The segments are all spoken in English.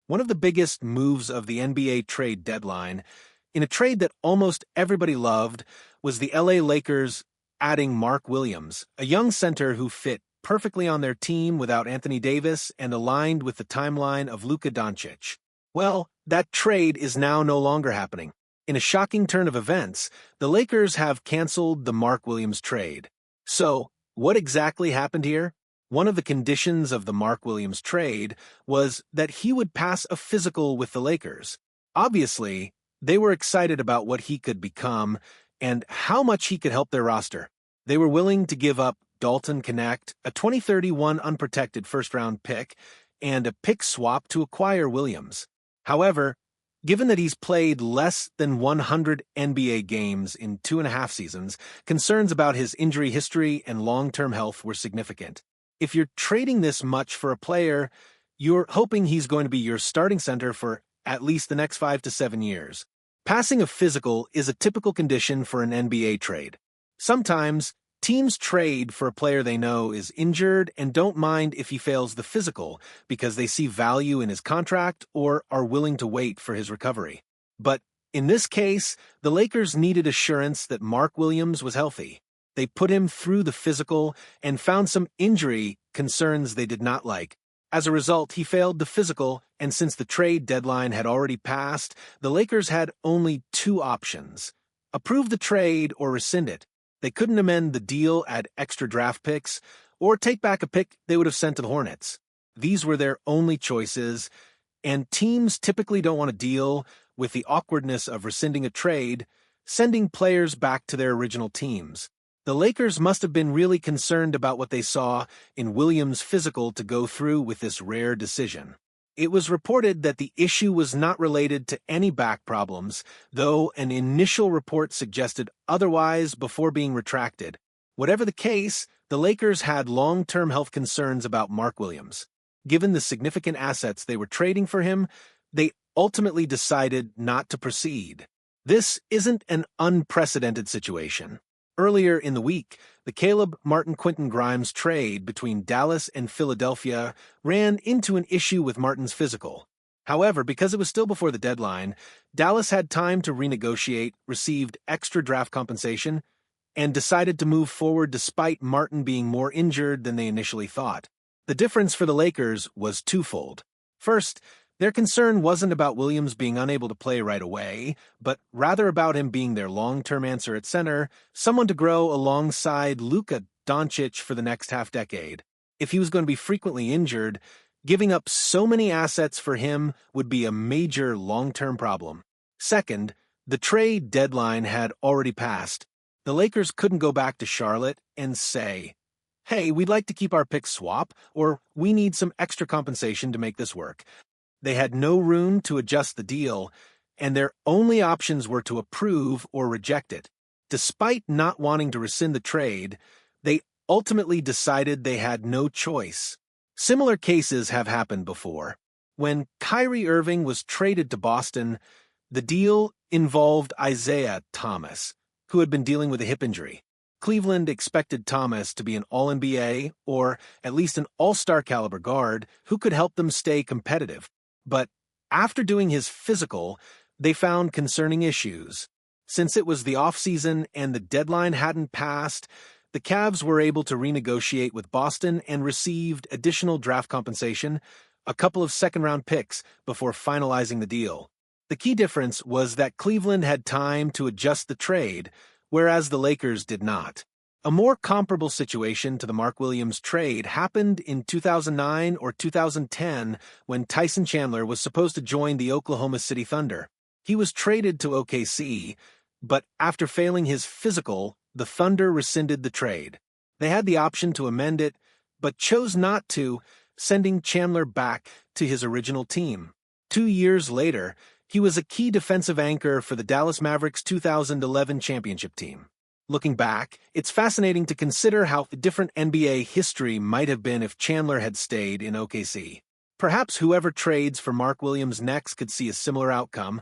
One of the biggest moves of the NBA trade deadline, in a trade that almost everybody loved, was the LA Lakers adding Mark Williams, a young center who fit perfectly on their team without Anthony Davis and aligned with the timeline of Luka Doncic. Well, that trade is now no longer happening. In a shocking turn of events, the Lakers have canceled the Mark Williams trade. So, what exactly happened here? One of the conditions of the Mark Williams trade was that he would pass a physical with the Lakers. Obviously, they were excited about what he could become and how much he could help their roster. They were willing to give up Dalton Knecht, a 2031 unprotected first-round pick, and a pick swap to acquire Williams. However, given that he's played less than 100 NBA games in 2.5 seasons, concerns about his injury history and long-term health were significant. If you're trading this much for a player, you're hoping he's going to be your starting center for at least the next 5 to 7 years. Passing a physical is a typical condition for an NBA trade. Sometimes, teams trade for a player they know is injured and don't mind if he fails the physical because they see value in his contract or are willing to wait for his recovery. But in this case, the Lakers needed assurance that Mark Williams was healthy. They put him through the physical and found some injury concerns they did not like. As a result, he failed the physical, and since the trade deadline had already passed, the Lakers had only two options: approve the trade or rescind it. They couldn't amend the deal, add extra draft picks, or take back a pick they would have sent to the Hornets. These were their only choices, and teams typically don't want to deal with the awkwardness of rescinding a trade, sending players back to their original teams. The Lakers must have been really concerned about what they saw in Williams' physical to go through with this rare decision. It was reported that the issue was not related to any back problems, though an initial report suggested otherwise before being retracted. Whatever the case, the Lakers had long-term health concerns about Mark Williams. Given the significant assets they were trading for him, they ultimately decided not to proceed. This isn't an unprecedented situation. Earlier in the week, the Caleb Martin-Quentin Grimes trade between Dallas and Philadelphia ran into an issue with Martin's physical. However, because it was still before the deadline, Dallas had time to renegotiate, received extra draft compensation, and decided to move forward despite Martin being more injured than they initially thought. The difference for the Lakers was twofold. First, their concern wasn't about Williams being unable to play right away, but rather about him being their long-term answer at center, someone to grow alongside Luka Doncic for the next half-decade. If he was going to be frequently injured, giving up so many assets for him would be a major long-term problem. Second, the trade deadline had already passed. The Lakers couldn't go back to Charlotte and say, "Hey, we'd like to keep our pick swap," or "We need some extra compensation to make this work." They had no room to adjust the deal, and their only options were to approve or reject it. Despite not wanting to rescind the trade, they ultimately decided they had no choice. Similar cases have happened before. When Kyrie Irving was traded to Boston, the deal involved Isaiah Thomas, who had been dealing with a hip injury. Cleveland expected Thomas to be an All-NBA or at least an All-Star caliber guard who could help them stay competitive. But after doing his physical, they found concerning issues. Since it was the offseason and the deadline hadn't passed, the Cavs were able to renegotiate with Boston and received additional draft compensation, a couple of second-round picks, before finalizing the deal. The key difference was that Cleveland had time to adjust the trade, whereas the Lakers did not. A more comparable situation to the Mark Williams trade happened in 2009 or 2010 when Tyson Chandler was supposed to join the Oklahoma City Thunder. He was traded to OKC, but after failing his physical, the Thunder rescinded the trade. They had the option to amend it, but chose not to, sending Chandler back to his original team. 2 years later, he was a key defensive anchor for the Dallas Mavericks' 2011 championship team. Looking back, it's fascinating to consider how different NBA history might have been if Chandler had stayed in OKC. Perhaps whoever trades for Mark Williams next could see a similar outcome,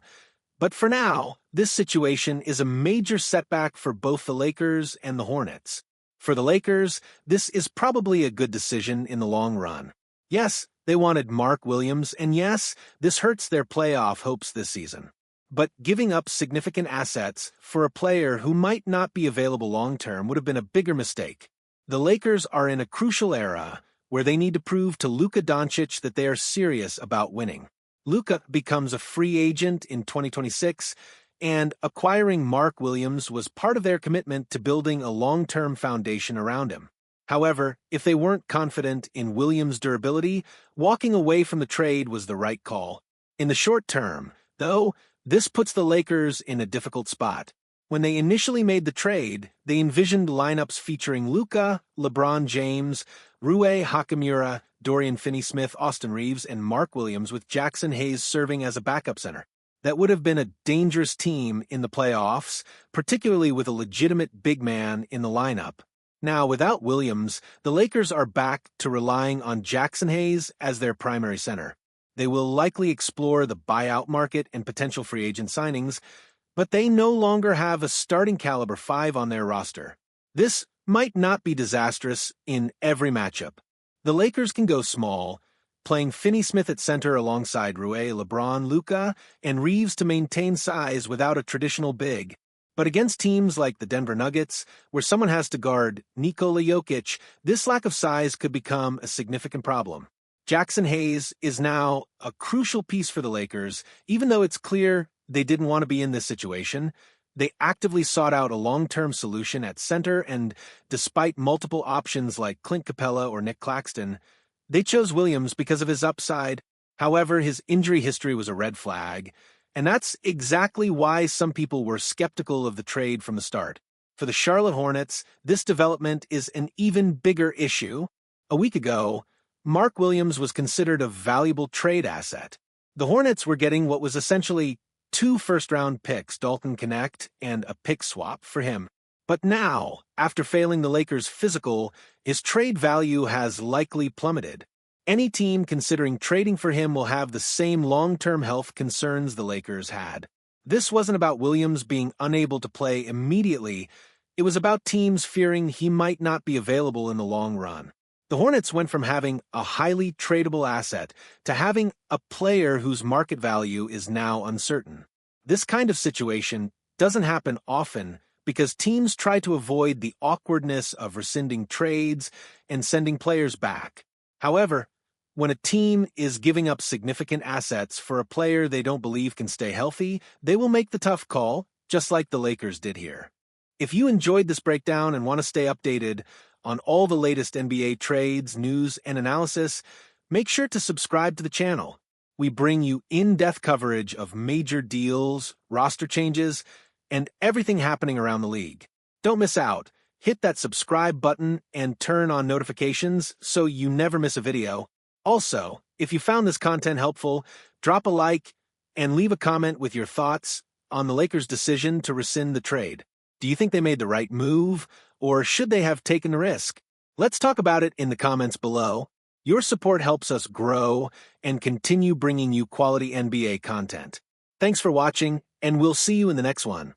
but for now, this situation is a major setback for both the Lakers and the Hornets. For the Lakers, this is probably a good decision in the long run. Yes, They wanted Mark Williams, and yes, this hurts their playoff hopes this season. But giving up significant assets for a player who might not be available long-term would have been a bigger mistake. The Lakers are in a crucial era where they need to prove to Luka Doncic that they are serious about winning. Luka becomes a free agent in 2026, and acquiring Mark Williams was part of their commitment to building a long-term foundation around him. However, if they weren't confident in Williams' durability, walking away from the trade was the right call. In the short term, though, this puts the Lakers in a difficult spot. When they initially made the trade, they envisioned lineups featuring Luka, LeBron James, Rui Hachimura, Dorian Finney-Smith, Austin Reeves, and Mark Williams, with Jackson Hayes serving as a backup center. That would have been a dangerous team in the playoffs, particularly with a legitimate big man in the lineup. Now, without Williams, the Lakers are back to relying on Jackson Hayes as their primary center. They will likely explore the buyout market and potential free agent signings, but they no longer have a starting caliber 5 on their roster. This might not be disastrous in every matchup. The Lakers can go small, playing Finney-Smith at center alongside Rui, LeBron, Luka, and Reeves to maintain size without a traditional big. But against teams like the Denver Nuggets, where someone has to guard Nikola Jokic, this lack of size could become a significant problem. Jackson Hayes is now a crucial piece for the Lakers, even though it's clear they didn't want to be in this situation. They actively sought out a long-term solution at center, and despite multiple options like Clint Capella or Nick Claxton, they chose Williams because of his upside. However, his injury history was a red flag, and that's exactly why some people were skeptical of the trade from the start. For the Charlotte Hornets, this development is an even bigger issue. A week ago, Mark Williams was considered a valuable trade asset. The Hornets were getting what was essentially 2 first-round picks, Dalton Knecht, and a pick swap for him. But now, after failing the Lakers' physical, his trade value has likely plummeted. Any team considering trading for him will have the same long-term health concerns the Lakers had. This wasn't about Williams being unable to play immediately. It was about teams fearing he might not be available in the long run. The Hornets went from having a highly tradable asset to having a player whose market value is now uncertain. This kind of situation doesn't happen often because teams try to avoid the awkwardness of rescinding trades and sending players back. However, when a team is giving up significant assets for a player they don't believe can stay healthy, they will make the tough call, just like the Lakers did here. If you enjoyed this breakdown and want to stay updated on all the latest NBA trades, news, and analysis, make sure to subscribe to the channel. We bring you in-depth coverage of major deals, roster changes, and everything happening around the league. Don't miss out. Hit that subscribe button and turn on notifications so you never miss a video. Also, if you found this content helpful, drop a like and leave a comment with your thoughts on the Lakers' decision to rescind the trade. Do you think they made the right move, or should they have taken the risk? Let's talk about it in the comments below. Your support helps us grow and continue bringing you quality NBA content. Thanks for watching, and we'll see you in the next one.